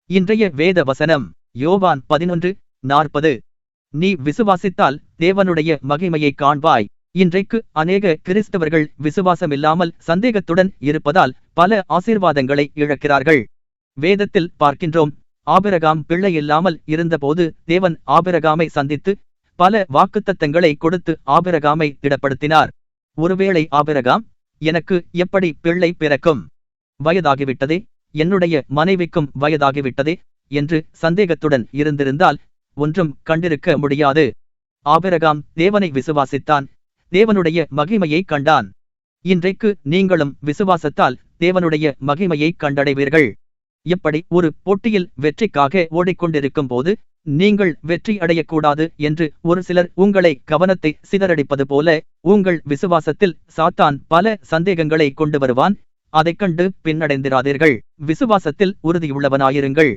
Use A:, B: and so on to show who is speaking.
A: இன்றைய வேத வசனம் யோவான் 11:40. நீ விசுவாசித்தால் தேவனுடைய மகிமையைக் காண்பாய். இன்றைக்கு அநேக கிறிஸ்தவர்கள் விசுவாசமில்லாமல் சந்தேகத்துடன் இருப்பதால் பல ஆசீர்வாதங்களை இழக்கிறார்கள். வேதத்தில் பார்க்கின்றோம், ஆபிரகாம் பிள்ளை இல்லாமல் இருந்தபோது தேவன் ஆபிரகாமை சந்தித்து பல வாக்குத்தத்தங்களை கொடுத்து ஆபிரகாமை திடப்படுத்தினார். ஒருவேளை ஆபிரகாம், எனக்கு எப்படி பிள்ளை பிறக்கும்? வயதாகிவிட்டதே, என்னுடைய மனைவிக்கும் வயதாகிவிட்டதே என்று சந்தேகத்துடன் இருந்திருந்தால் ஒன்றும் கண்டிருக்க முடியாது. ஆபிரகாம் தேவனை விசுவாசித்தான், தேவனுடைய மகிமையை கண்டான். இன்றைக்கு நீங்களும் விசுவாசத்தால் தேவனுடைய மகிமையை கண்டடைவீர்கள். எப்படி ஒரு போட்டியில் வெற்றிக்காக ஓடிக்கொண்டிருக்கும் போது நீங்கள் வெற்றி அடையக்கூடாது என்று ஒரு சிலர் உங்களை கவனத்தை சிதறடிப்பது போல, உங்கள் விசுவாசத்தில் சாத்தான் பல சந்தேகங்களை கொண்டு வருவான். அதைக் கண்டு பின்னடைந்திராதீர்கள். விசுவாசத்தில் உறுதியுள்ளவனாயிருங்கள்.